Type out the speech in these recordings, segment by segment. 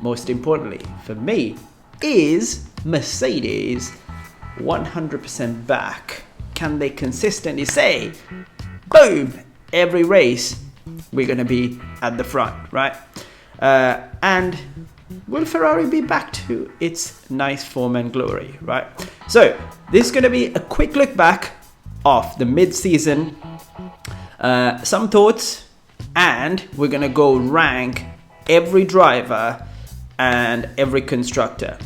most importantly for me, is Mercedes 100% back? Can they consistently say, boom, every race we're going to be at the front, right? And will Ferrari be back to its nice form and glory, right? So this is going to be a quick look back of the mid-season, some thoughts, and we're going to go rank every driver and every constructor.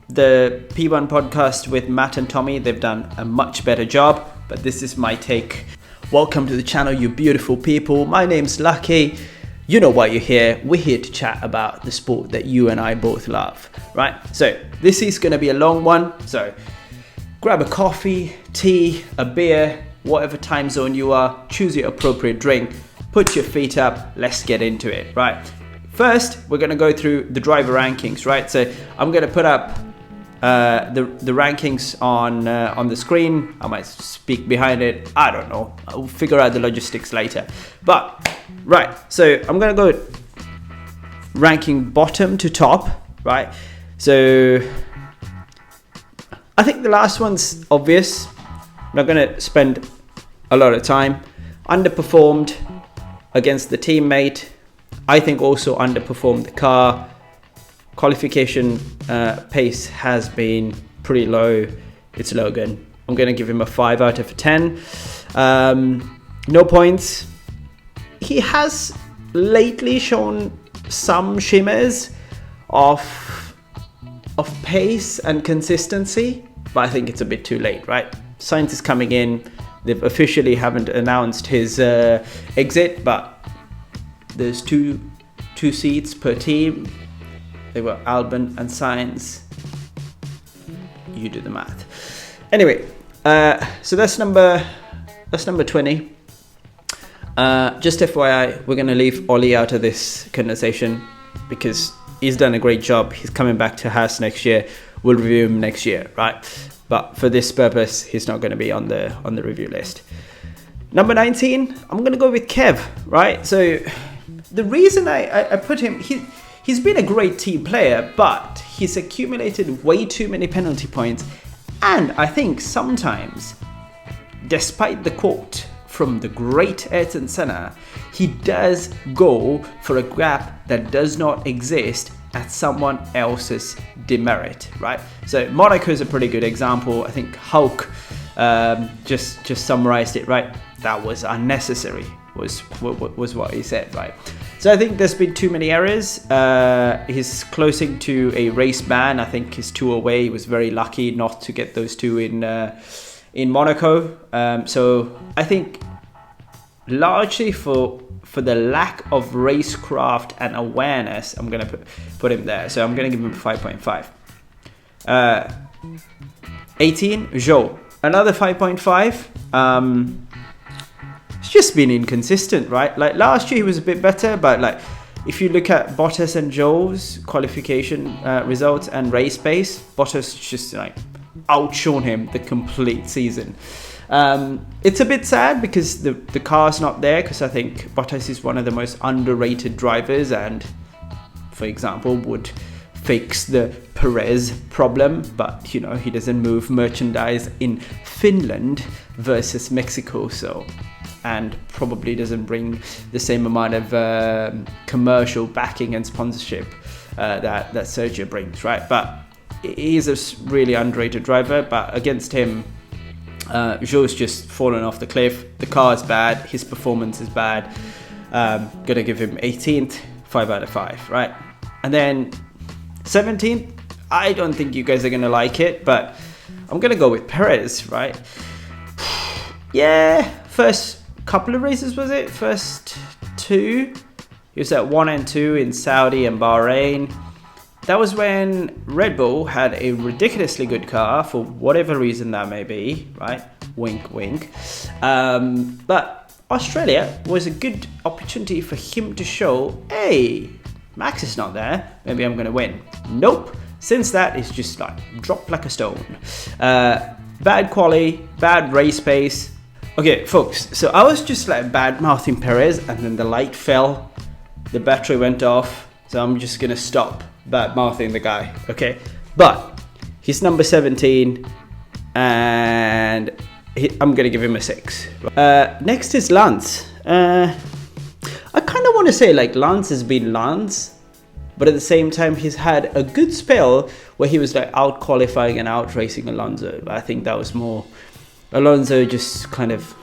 The P1 podcast with Matt and Tommy, they've done a much better job, but this is my take. Welcome to the channel, you beautiful people. My name's Lucky. You know why you're here. We're here to chat about the sport that you and I both love, right? So this is going to be a long one. So grab a coffee, tea, a beer, whatever time zone you are, choose your appropriate drink, put your feet up, let's get into it, right? First, we're going to go through the driver rankings, right? So I'm going to put up the rankings on the screen. I might speak behind it. I don't know. I'll figure out the logistics later. But right, so I'm gonna go ranking bottom to top, right? So I think the last one's obvious. I'm not gonna spend a lot of time. Underperformed against the teammate. I think also underperformed the car. Qualification pace has been pretty low. It's Logan. I'm going to give him a 5 out of 10. No points. He has lately shown some shimmers of pace and consistency, but I think it's a bit too late, right? Sainz is coming in. They've officially haven't announced his exit, but there's two seats per team. They were Albon and Sainz. You do the math. Anyway, so that's number 20. Just FYI, we're going to leave Ollie out of this conversation because he's done a great job. He's coming back to Haas next year. We'll review him next year, right? But for this purpose, he's not going to be on the review list. Number 19, I'm going to go with Kev, right? So the reason I put him... He's been a great team player, but he's accumulated way too many penalty points. And I think sometimes, despite the quote from the great Ayrton Senna, he does go for a gap that does not exist at someone else's demerit, right? So Monaco is a pretty good example. I think Hulk just summarized it, right? That was unnecessary, was what he said, right? So I think there's been too many errors. He's closing to a race ban. I think he's 2 away. He was very lucky not to get those 2 in Monaco. So I think largely for the lack of racecraft and awareness, I'm going to put him there. So I'm going to give him 5.5. 18, Joe. Another 5.5. It's just been inconsistent, right? Like last year he was a bit better, but like if you look at Bottas and Joe's qualification results and race pace, Bottas just like outshone him the complete season. It's a bit sad because the car's not there, because I think Bottas is one of the most underrated drivers and, for example, would fix the Perez problem, but you know, he doesn't move merchandise in Finland versus Mexico, so, and probably doesn't bring the same amount of commercial backing and sponsorship that Sergio brings, right? But he's a really underrated driver, but against him, Zhou's just fallen off the cliff. The car is bad, his performance is bad. Gonna give him 18th, 5 out of 5, right? And then 17th, I don't think you guys are gonna like it, but I'm gonna go with Perez, right? Yeah, first couple of races, was it? First 2, he was at 1 and 2 in Saudi and Bahrain. That was when Red Bull had a ridiculously good car, for whatever reason that may be, right? Wink, wink. But Australia was a good opportunity for him to show, hey, Max is not there, maybe I'm gonna win. Nope. Since that, it's just like dropped like a stone. Bad quali, bad race pace. Okay, folks, so I was just like bad mouthing Perez, and then the light fell, the battery went off, So I'm just going to stop bad-mouthing the guy, okay? But he's number 17, and I'm going to give him a 6. Next is Lance. I kind of want to say like Lance has been Lance, but at the same time he's had a good spell where he was like out qualifying and out racing Alonso. But I think that was more Alonso just kind of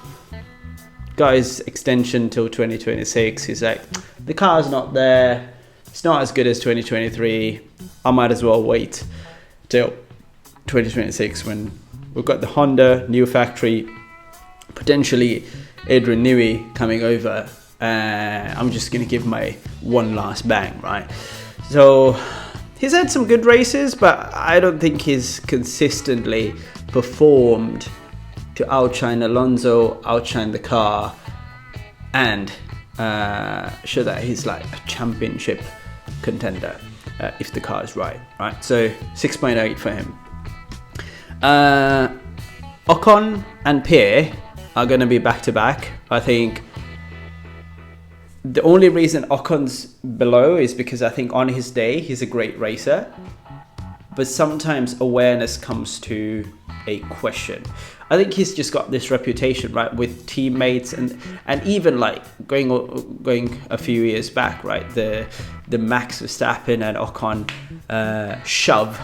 got his extension till 2026. He's like, the car's not there, it's not as good as 2023, I might as well wait till 2026 when we've got the Honda new factory, potentially Adrian Newey coming over. I'm just gonna give my one last bang, right? So he's had some good races, but I don't think he's consistently performed to outshine Alonso, outshine the car, and show that he's like a championship contender if the car is right? So 6.8 for him. Ocon and Pierre are going to be back to back. I think the only reason Ocon's below is because I think on his day he's a great racer, but sometimes awareness comes to a question. I think he's just got this reputation, right, with teammates and even like going a few years back, right, the Max Verstappen and Ocon shove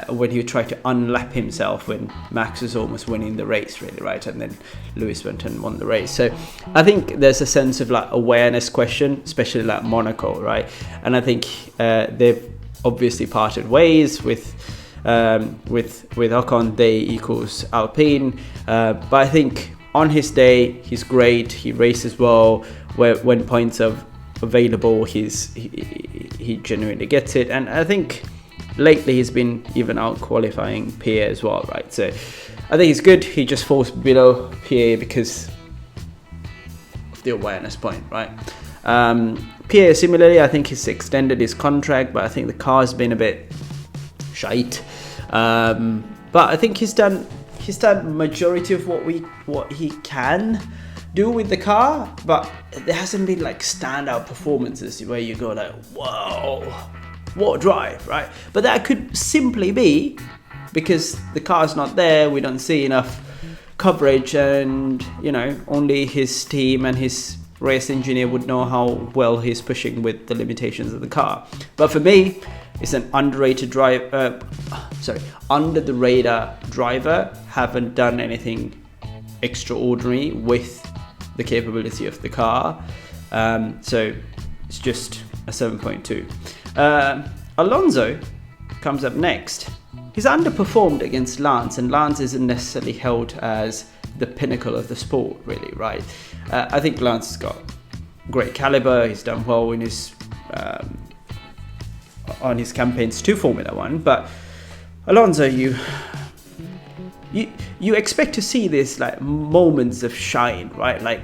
when he tried to unlap himself when Max was almost winning the race, really, right, and then Lewis went and won the race. So I think there's a sense of like awareness question, especially like Monaco, right, and I think they've obviously parted ways with Ocon. They equals Alpine, but I think on his day he's great. He races well. When points are available, he genuinely gets it. And I think lately he's been even out qualifying Pierre as well, right? So I think he's good. He just falls below Pierre because of the awareness point, right? Pierre, similarly, I think he's extended his contract, but I think the car's been a bit shite. But I think he's done majority of what he can do with the car, but there hasn't been like standout performances where you go like, whoa, what a drive, right? But that could simply be because the car's not there, we don't see enough coverage, and only his team and his race engineer would know how well he's pushing with the limitations of the car. But for me, it's an underrated under the radar driver. Haven't done anything extraordinary with the capability of the car. So it's just a 7.2. Alonso comes up next. He's underperformed against Lance, and Lance isn't necessarily held as the pinnacle of the sport, really, right? I think Lance has got great caliber. He's done well in his on his campaigns to Formula One, but Alonso, you expect to see this like moments of shine, right? Like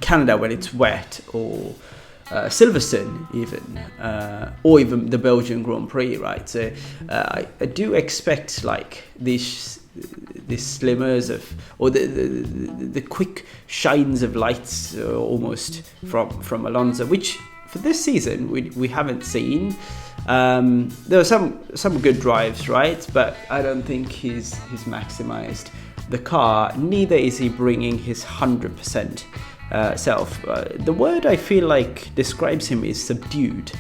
Canada when it's wet, or Silverstone even, or even the Belgian Grand Prix, right? So I do expect like these slimmers of, or the quick shines of lights almost from Alonso, which for this season we haven't seen. There were some good drives, right? But I don't think he's maximized the car. Neither is he bringing his 100% self. The word I feel like describes him is subdued.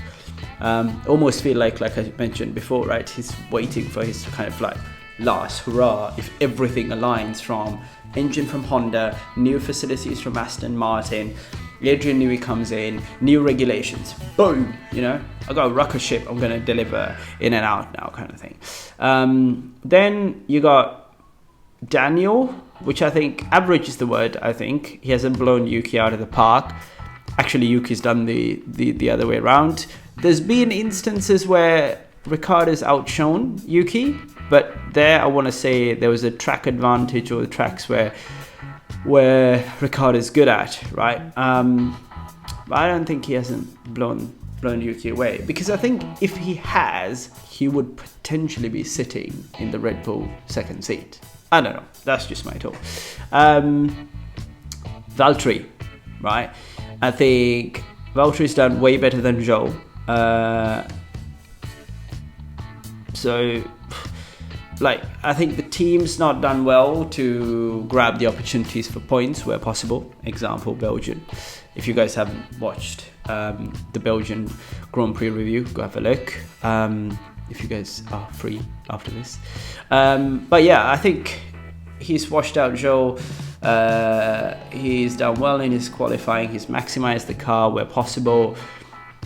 Almost feel like I mentioned before, right? He's waiting for his kind of like last hurrah if everything aligns, from engine from Honda, new facilities from Aston Martin, Adrian Newey comes in, new regulations, boom, I got a rocket ship, I'm going to deliver in and out now, kind of thing. Then you got Daniel, which I think average is the word. I think he hasn't blown Yuki out of the park. Actually, Yuki's done the other way around. There's been instances where Ricciardo's outshone Yuki, but there I want to say there was a track advantage, or the tracks where Ricciardo's good at, right? But I don't think he hasn't blown Yuki away, because I think if he has, he would potentially be sitting in the Red Bull second seat. I don't know. That's just my talk. Valtteri, right? I think Valtteri's done way better than Zhou. So, like, I think the team's not done well to grab the opportunities for points where possible. Example, Belgium. If you guys haven't watched the Belgian Grand Prix review, go have a look. If you guys are free after this. But yeah, I think he's washed out Zhou. He's done well in his qualifying. He's maximized the car where possible,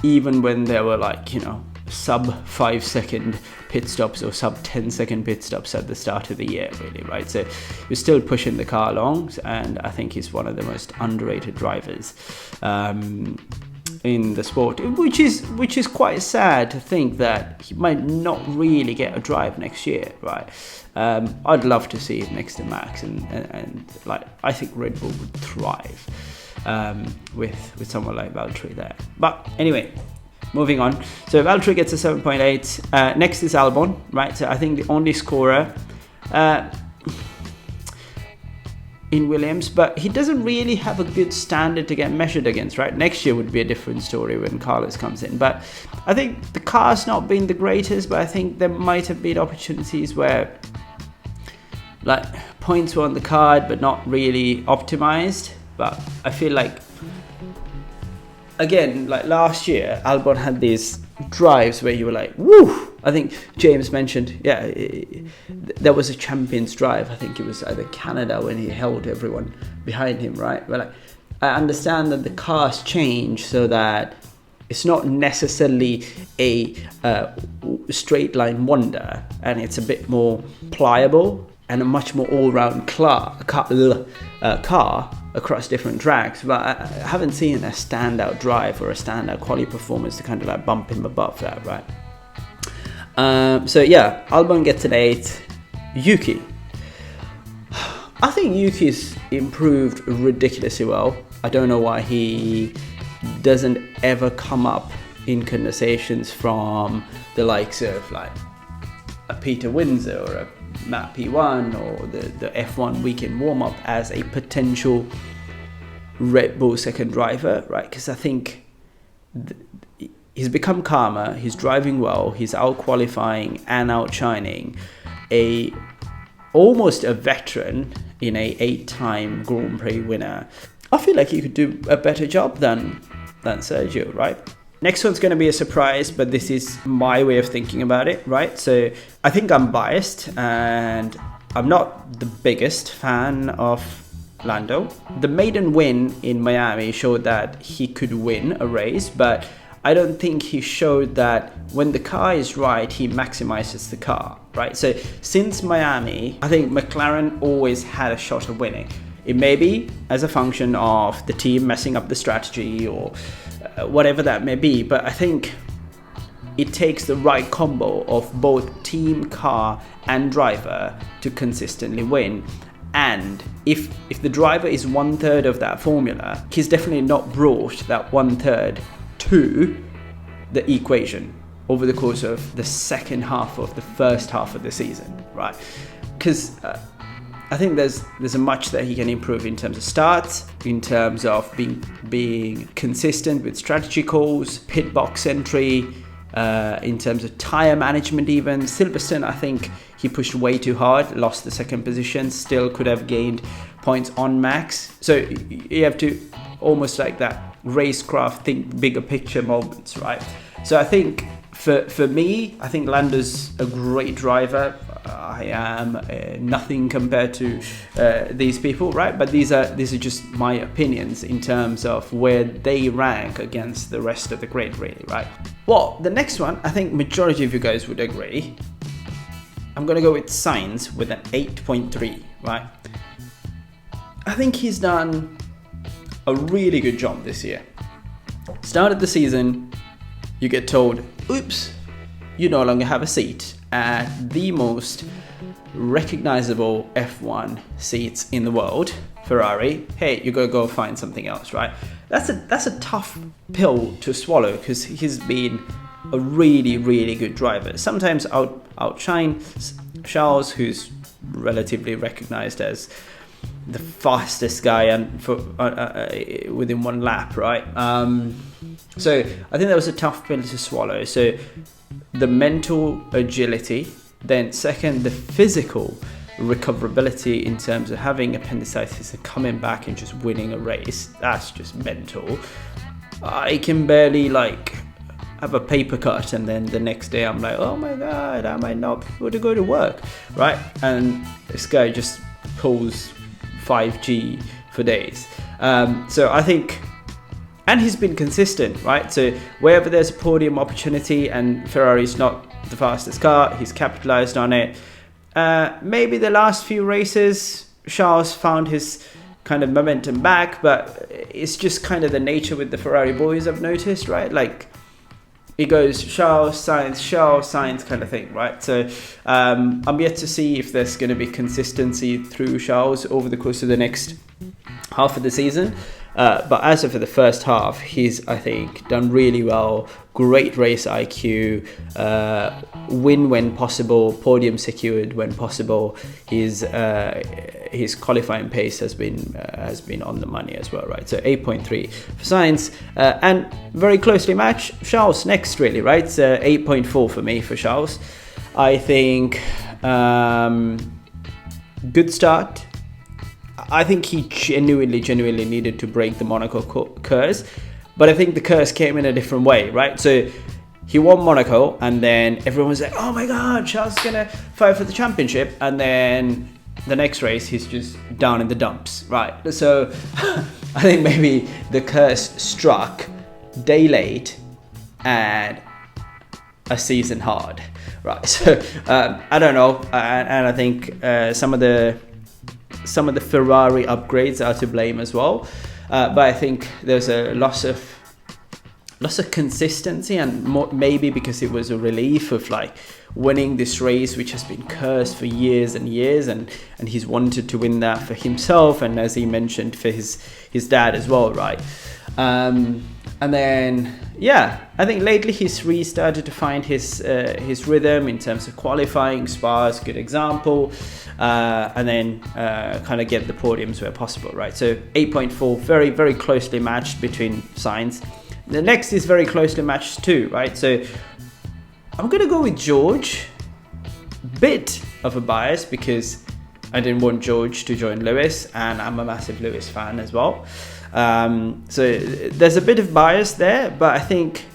even when there were, like, you know, sub 5 second pit stops or sub 10 second pit stops at the start of the year, really, right? So he's still pushing the car along, and I think he's one of the most underrated drivers in the sport, which is quite sad to think that he might not really get a drive next year, right? I'd love to see him next to Max, and like, I think Red Bull would thrive with someone like Valtteri there. But anyway, moving on. So Valtteri gets a 7.8. Next is Albon, right? So I think the only scorer in Williams, but he doesn't really have a good standard to get measured against, right? Next year would be a different story when Carlos comes in. But I think the car's not been the greatest, but I think there might have been opportunities where, like, points were on the card but not really optimized. But I feel like, again, like last year, Albon had these drives where you were like, woo! I think James mentioned, there was a champion's drive. I think it was either Canada when he held everyone behind him, right? But like, I understand that the cars change so that it's not necessarily a straight line wonder, and it's a bit more pliable and a much more all-round car across different tracks. But I haven't seen a standout drive or a standout quality performance to kind of like bump him above that, right? So yeah, Albon gets an 8. Yuki. I think Yuki's improved ridiculously well. I don't know why he doesn't ever come up in conversations from the likes of like a Peter Windsor or a Matt P1 or the F1 weekend warm-up as a potential Red Bull second driver, right? Because I think he's become calmer, he's driving well, he's out-qualifying and outshining almost a veteran in a 8-time Grand Prix winner. I feel like he could do a better job than Sergio, right? Next one's going to be a surprise, but this is my way of thinking about it, right? So I think I'm biased, and I'm not the biggest fan of Lando. The maiden win in Miami showed that he could win a race, but I don't think he showed that when the car is right, he maximizes the car, right? So since Miami, I think McLaren always had a shot of winning. It may be as a function of the team messing up the strategy or whatever that may be, but I think it takes the right combo of both team, car and driver to consistently win. And if the driver is 1/3 of that formula, he's definitely not brought that 1/3 to the equation over the course of the second half of the first half of the season, right? Because I think there's a much that he can improve in terms of starts, in terms of being consistent with strategy calls, pit box entry, in terms of tire management even. Silverstone, I think he pushed way too hard, lost the second position, still could have gained points on Max. So you have to almost like that racecraft, think bigger picture moments, right? So I think for me, I think Lando's a great driver. I am nothing compared to these people, right? But these are just my opinions in terms of where they rank against the rest of the grid, really, right? Well, the next one, I think majority of you guys would agree. I'm gonna go with Sainz with an 8.3, right? I think he's done a really good job this year. Start of the season, you get told, oops, you no longer have a seat at the most recognizable F1 seats in the world, Ferrari. Hey, you gotta go find something else, right? That's a tough pill to swallow, because he's been a really, really good driver. Sometimes outshine Charles, who's relatively recognized as the fastest guy and for within one lap, right? So I think that was a tough pill to swallow. So the mental agility, then second, the physical recoverability in terms of having appendicitis and coming back and just winning a race. That's just mental. I can barely like have a paper cut, and then the next day I'm like, oh my god, I might not be able to go to work, right? And this guy just pulls 5G for days. So I think, and he's been consistent, right? So wherever there's a podium opportunity and Ferrari's not the fastest car, he's capitalized on it. Maybe the last few races, Charles found his kind of momentum back, but it's just kind of the nature with the Ferrari boys, I've noticed, right? Like, it goes Charles, Sainz kind of thing, right? So I'm yet to see if there's going to be consistency through Charles over the course of the next half of the season. But as of for the first half, he's, I think, done really well. Great race IQ, win when possible, podium secured when possible. His qualifying pace has been on the money as well, right? So 8.3 for Sainz, and very closely matched Charles next, really, right? So 8.4 for me for Charles. I think good start. I think he genuinely needed to break the Monaco curse, but I think the curse came in a different way, right? So he won Monaco, and then everyone was like, oh my god, Charles is gonna fight for the championship, and then the next race he's just down in the dumps, right? So I think maybe the curse struck day late and a season hard, right? So I don't know, and I think some of the Ferrari upgrades are to blame as well, but I think there's a loss of consistency, and maybe because it was a relief of like winning this race which has been cursed for years and years, and he's wanted to win that for himself, and as he mentioned, for his dad as well, right? And then I think lately he's restarted to find his rhythm in terms of qualifying. Spa is a good example, and then kind of get the podiums where possible, right? So 8.4, very, very closely matched between Sainz. The next is very closely matched too, right? So I'm gonna go with George. Bit of a bias because I didn't want George to join Lewis, and I'm a massive Lewis fan as well. So there's a bit of bias there, but I think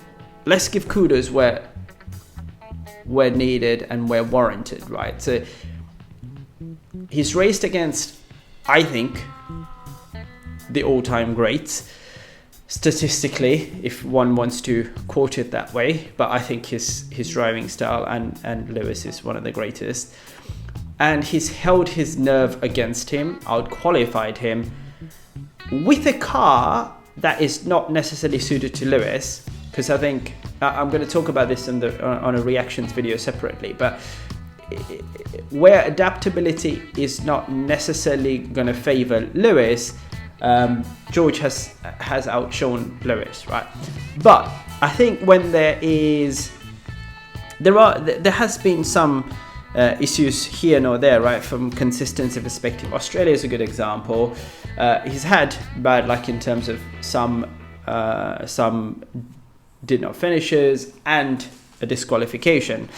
let's give kudos where needed and where warranted, right? So he's raced against, I think, the all-time greats statistically, if one wants to quote it that way, but I think his driving style and Lewis is one of the greatest, and he's held his nerve against him, out-qualified him with a car that is not necessarily suited to Lewis, because I think I'm going to talk about this on a reactions video separately, but where adaptability is not necessarily going to favor Lewis, George has outshone Lewis, right? But I think when there has been some issues here nor there, right, from consistency perspective. Australia is a good example. He's had bad luck in terms of some did not finishes and a disqualification,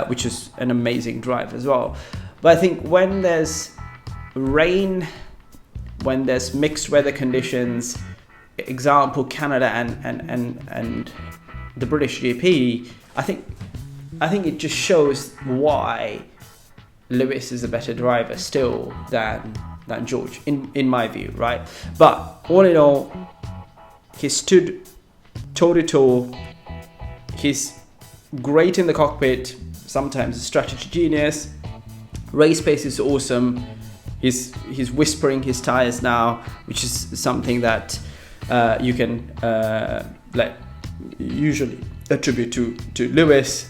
which is an amazing drive as well. But I think when there's rain, when there's mixed weather conditions, example Canada and the British GP, I think it just shows why Lewis is a better driver still than George, in my view, right? But all in all, he stood toe to toe. He's great in the cockpit, sometimes a strategy genius. Race pace is awesome. He's whispering his tires now, which is something that you can usually attribute to Lewis.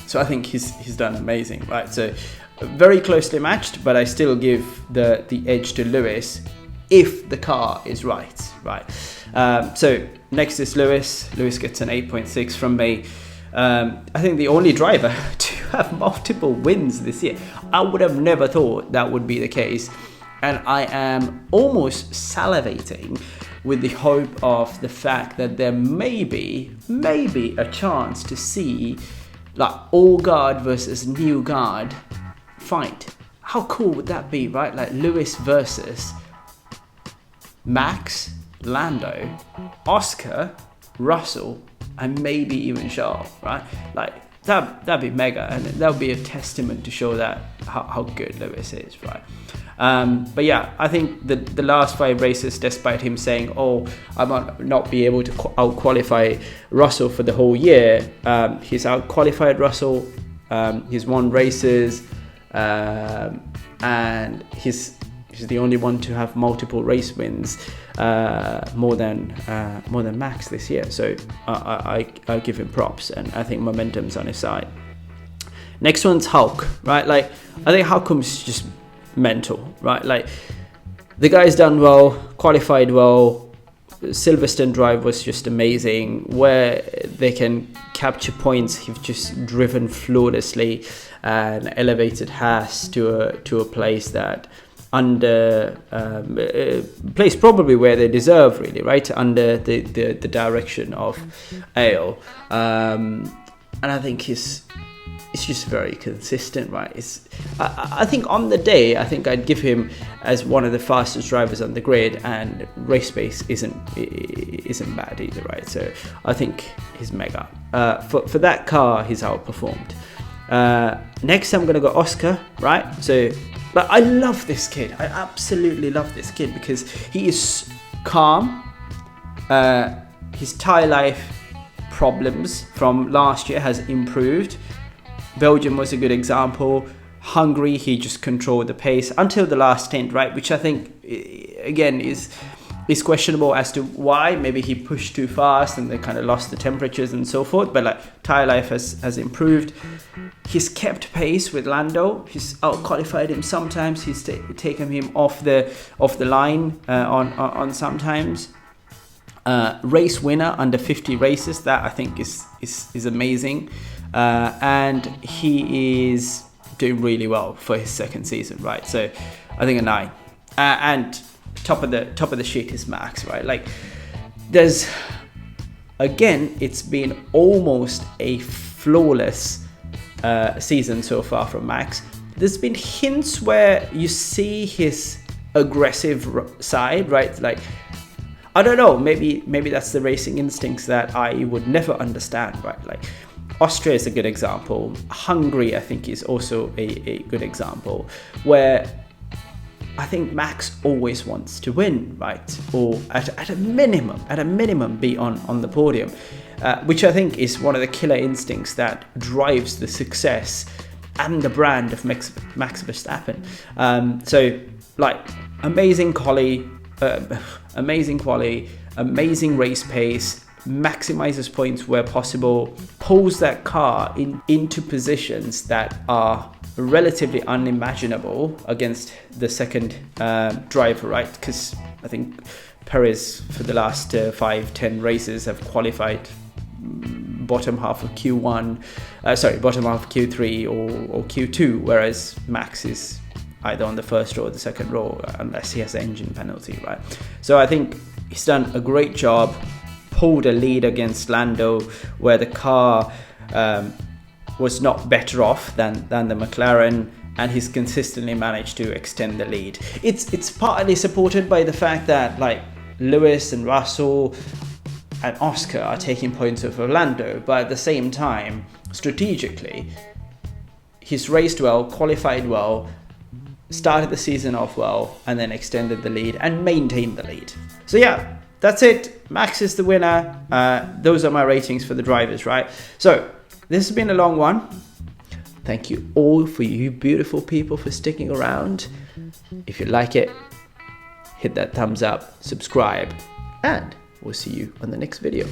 So I think he's done amazing, right? So very closely matched, but I still give the edge to Lewis if the car is right? So next is Lewis. Lewis gets an 8.6 from me. I think the only driver to have multiple wins this year. I would have never thought that would be the case. And I am almost salivating with the hope of the fact that there may be a chance to see like old guard versus new guard fight. How cool would that be, right? Like Lewis versus Max, Lando, Oscar, Russell, and maybe even Charles, right? Like that'd be mega, and that would be a testament to show that how good Lewis is, right? But yeah, I think the last 5 races, despite him saying, "Oh, I might not be able to out-qualify Russell for the whole year," he's out-qualified Russell. He's won races, and he's the only one to have multiple race wins, more than Max this year. So I give him props, and I think momentum's on his side. Next one's Hulk, right? Like I think Hulk's just mental, right? Like the guy's done well, qualified well. Silverstone drive was just amazing, where they can capture points. He's just driven flawlessly and elevated Haas to a place that place probably where they deserve, really, right? Under the direction of Ale, and I think it's just very consistent, right? I think on the day, I think I'd give him as one of the fastest drivers on the grid, and race pace isn't bad either, right? So I think he's mega. For that car, he's outperformed. Next, I'm gonna go Oscar, right? So, but I love this kid. I absolutely love this kid because he is calm. His tire life problems from last year has improved. Belgium was a good example. Hungary, he just controlled the pace until the last stint, right? Which I think, again, is questionable as to why. Maybe he pushed too fast and they kind of lost the temperatures and so forth. But like tire life has improved. He's kept pace with Lando. He's out-qualified him sometimes. He's taken him off the line on sometimes. Race winner under 50 races. That I think is amazing. And he is doing really well for his second season, right? So I think a 9. And top of the sheet is Max, right? Like there's, again, it's been almost a flawless season so far from Max. There's been hints where you see his aggressive side, right? Like I don't know, maybe that's the racing instincts that I would never understand, right? Like Austria is a good example. Hungary, I think, is also a good example, where I think Max always wants to win, right? Or at a minimum be on the podium, which I think is one of the killer instincts that drives the success and the brand of Max Verstappen. So like amazing quali, amazing race pace, maximizes points where possible, pulls that car into positions that are relatively unimaginable against the second driver, right? Because I think Perez for the last 5-10 races have qualified bottom half of Q3 or Q2, whereas Max is either on the first row or the second row unless he has an engine penalty, right? So I think he's done a great job, pulled a lead against Lando where the car was not better off than the McLaren, and he's consistently managed to extend the lead. It's partly supported by the fact that like Lewis and Russell and Oscar are taking points over Lando, but at the same time, strategically, he's raced well, qualified well, started the season off well, and then extended the lead and maintained the lead. So yeah, that's it. Max is the winner. Those are my ratings for the drivers, right? So this has been a long one. Thank you all for you beautiful people for sticking around. If you like it, hit that thumbs up, subscribe, and we'll see you on the next video.